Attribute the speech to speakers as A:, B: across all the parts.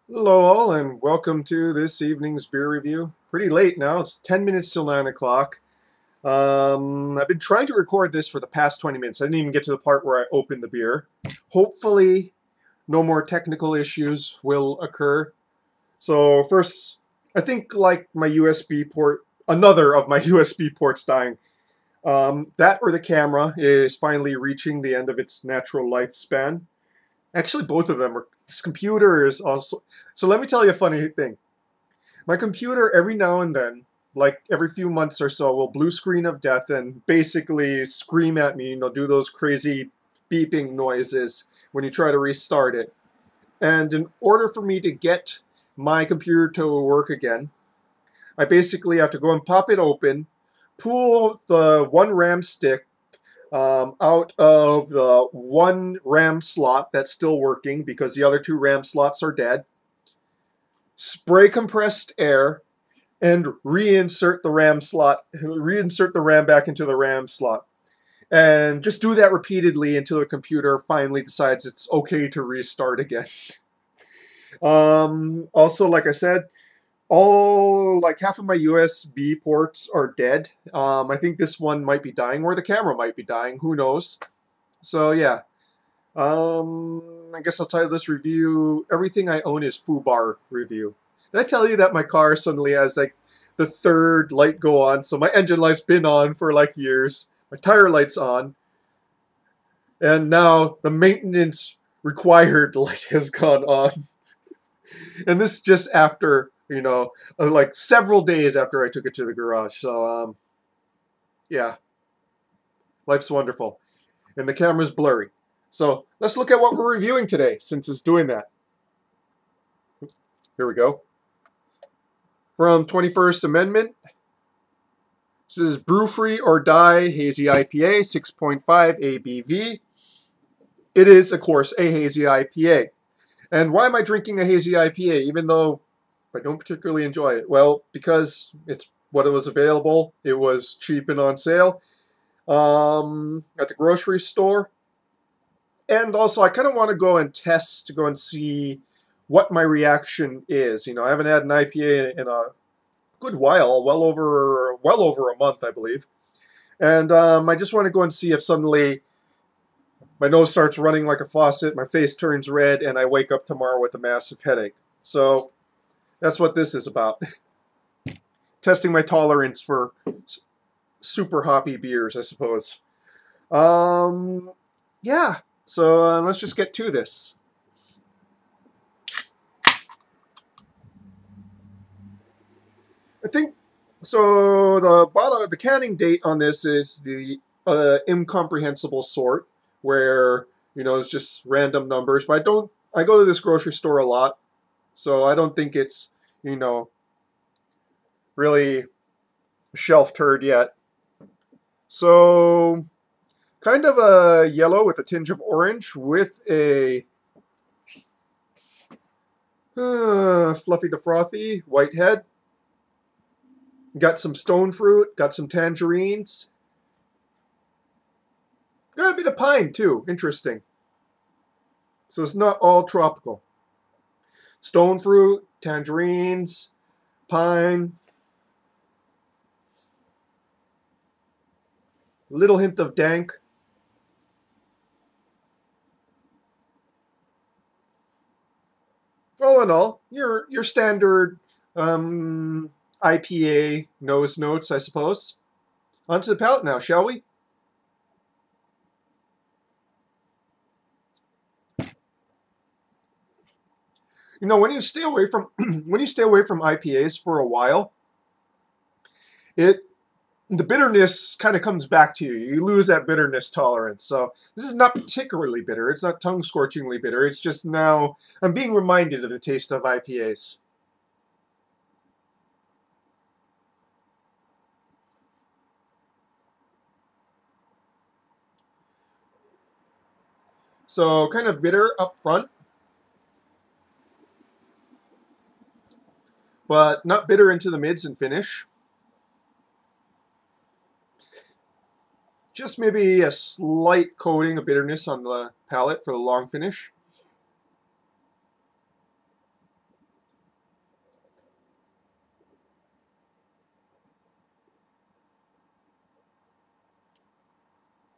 A: Hello all and welcome to this evening's beer review. Pretty late now, it's 10 minutes till 9 o'clock. I've been trying to record this for the past 20 minutes. I didn't even get to the part where I opened the beer. Hopefully no more technical issues will occur. So first, I think like my USB port, another of my USB ports dying. That or the camera is finally reaching the end of its natural lifespan. Actually, both of them are. This computer is also. So let me tell you a funny thing. My computer, every now and then, like every few months or so, will blue screen of death and basically scream at me, do those crazy beeping noises when you try to restart it. And in order for me to get my computer to work again, I basically have to go and pop it open, pull the one RAM stick out of the one RAM slot that's still working because the other two RAM slots are dead, spray compressed air, and reinsert the RAM slot, reinsert the RAM back into the RAM slot. And just do that repeatedly until the computer finally decides it's okay to restart again. Also, like I said, all like half of my USB ports are dead. I think this one might be dying, or the camera might be dying. Who knows? So yeah. I guess I'll title this review "Everything I Own is Foobar Review." Did I tell you that my car suddenly has like the third light go on? So my engine light's been on for like years. My tire light's on, and now the maintenance required light has gone on. And this just after like several days after I took it to the garage. So yeah, life's wonderful, and the camera's blurry. So let's look at what we're reviewing today, since it's doing that. Here we go. From 21st Amendment, this is Brew Free or Die Hazy IPA, 6.5 ABV. It is, of course, a hazy IPA. And why am I drinking a hazy IPA, even though I don't particularly enjoy it? Well, because it's what it was available. It was cheap and on sale at the grocery store. And also, I kind of want to go and test, to go and see what my reaction is. I haven't had an IPA in a good while, well over a month, I believe. And I just want to go and see if suddenly my nose starts running like a faucet, my face turns red, and I wake up tomorrow with a massive headache. So that's what this is about. Testing my tolerance for super hoppy beers, I suppose. Yeah, so let's just get to this. I think so. The canning date on this is the incomprehensible sort, where it's just random numbers. But I go to this grocery store a lot, so I don't think it's really a shelf turd yet. So kind of a yellow with a tinge of orange, with a fluffy to frothy white head. Got some stone fruit, got some tangerines. Got a bit of pine too, interesting. So it's not all tropical. Stone fruit, tangerines, pine. Little hint of dank. All in all, your standard IPA nose notes, I suppose. Onto the palate now, shall we? When you stay away from when you stay away from IPAs for a while, it the bitterness kind of comes back to you. You lose that bitterness tolerance. So this is not particularly bitter. It's not tongue-scorchingly bitter. It's just now I'm being reminded of the taste of IPAs. So kind of bitter up front, but not bitter into the mids and finish. Just maybe a slight coating of bitterness on the palate for the long finish.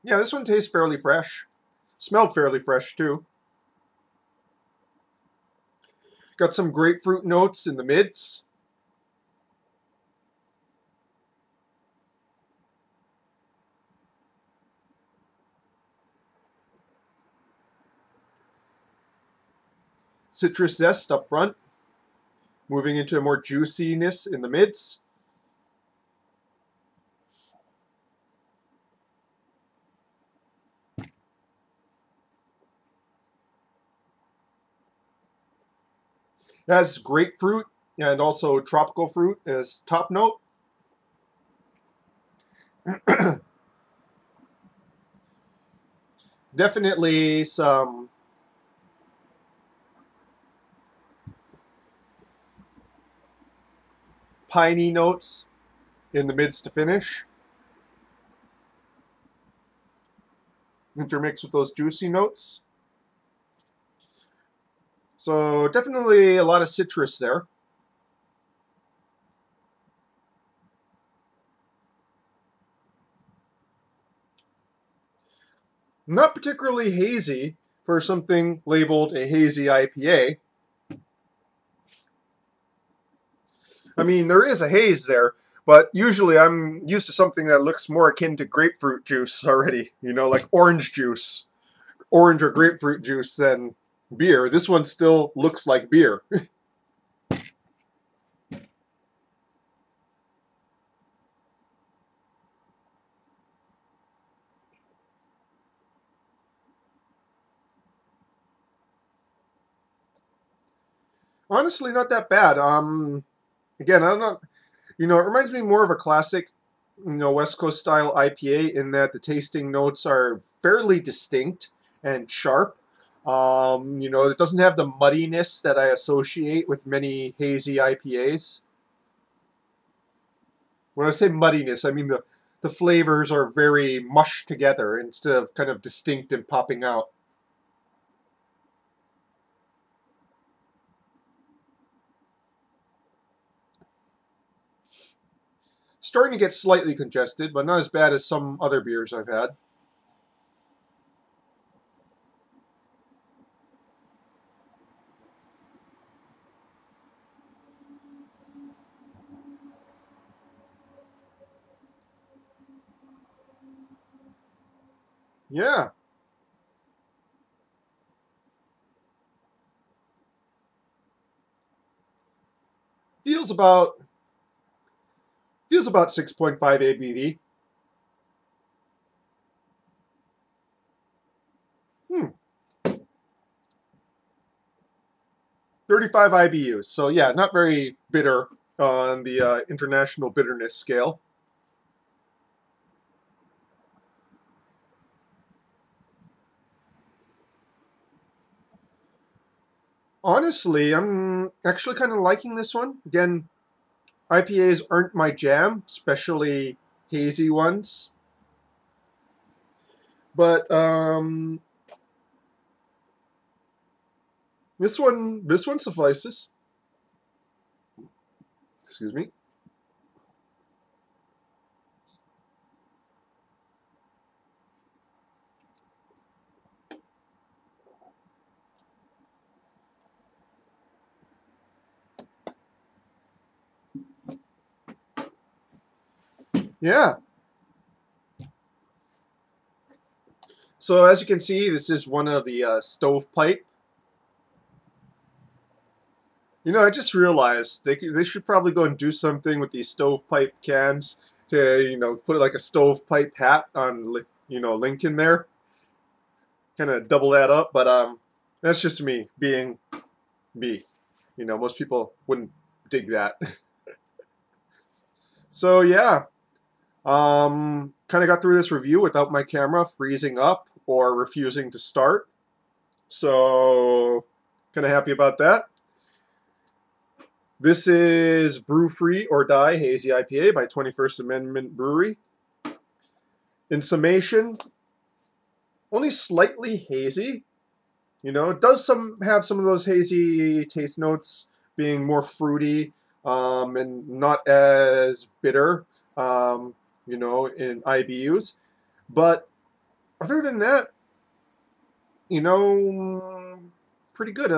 A: Yeah, this one tastes fairly fresh. Smelled fairly fresh too. Got some grapefruit notes in the mids. Citrus zest up front. Moving into more juiciness in the mids. It has grapefruit and also tropical fruit as top note. Definitely some piney notes in the mids to finish. Intermixed with those juicy notes. So definitely a lot of citrus there. Not particularly hazy for something labeled a hazy IPA. I mean, there is a haze there, but usually I'm used to something that looks more akin to grapefruit juice already, you know, like orange juice, orange or grapefruit juice than beer. This one still looks like beer. Honestly, not that bad. Again, I'm not, you know, it reminds me more of a classic, you know, West Coast style IPA in that the tasting notes are fairly distinct and sharp. You know, it doesn't have the muddiness that I associate with many hazy IPAs. When I say muddiness, I mean the flavors are very mushed together instead of kind of distinct and popping out. Starting to get slightly congested, but not as bad as some other beers I've had. Yeah, feels about feels about 6.5 ABV. Hmm. 35 IBUs. So yeah, not very bitter on the international bitterness scale. Honestly, I'm actually kind of liking this one. Again, IPAs aren't my jam, especially hazy ones. But this one suffices. Excuse me. Yeah. So as you can see, this is one of the stovepipe. You know, I just realized they should probably go and do something with these stovepipe cans to, you know, put like a stovepipe hat on, you know, Lincoln there, kind of double that up. But that's just me being me. You know, most people wouldn't dig that. So yeah, kind of got through this review without my camera freezing up or refusing to start. So kind of happy about that. This is Brew Free or Die Hazy IPA by 21st Amendment Brewery. In summation, only slightly hazy. You know, it does have some of those hazy taste notes, being more fruity and not as bitter. You know, in IBUs, but other than that, you know, pretty good.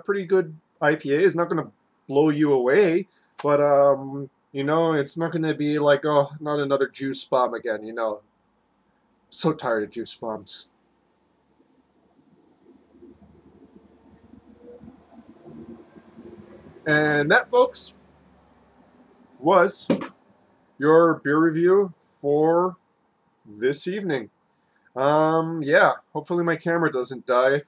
A: Pretty good IPA is not going to blow you away, but you know, it's not going to be like, oh, not another juice bomb again. You know, so tired of juice bombs. And that, folks, was your beer review for this evening. Yeah, hopefully my camera doesn't die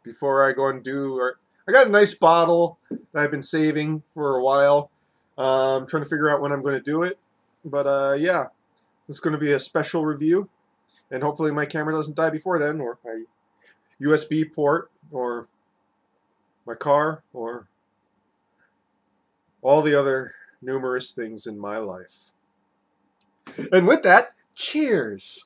A: before I go and do. I got a nice bottle that I've been saving for a while. Trying to figure out when I'm going to do it. But yeah, it's going to be a special review, and hopefully my camera doesn't die before then, or my USB port, or my car, or all the other numerous things in my life. And with that, cheers!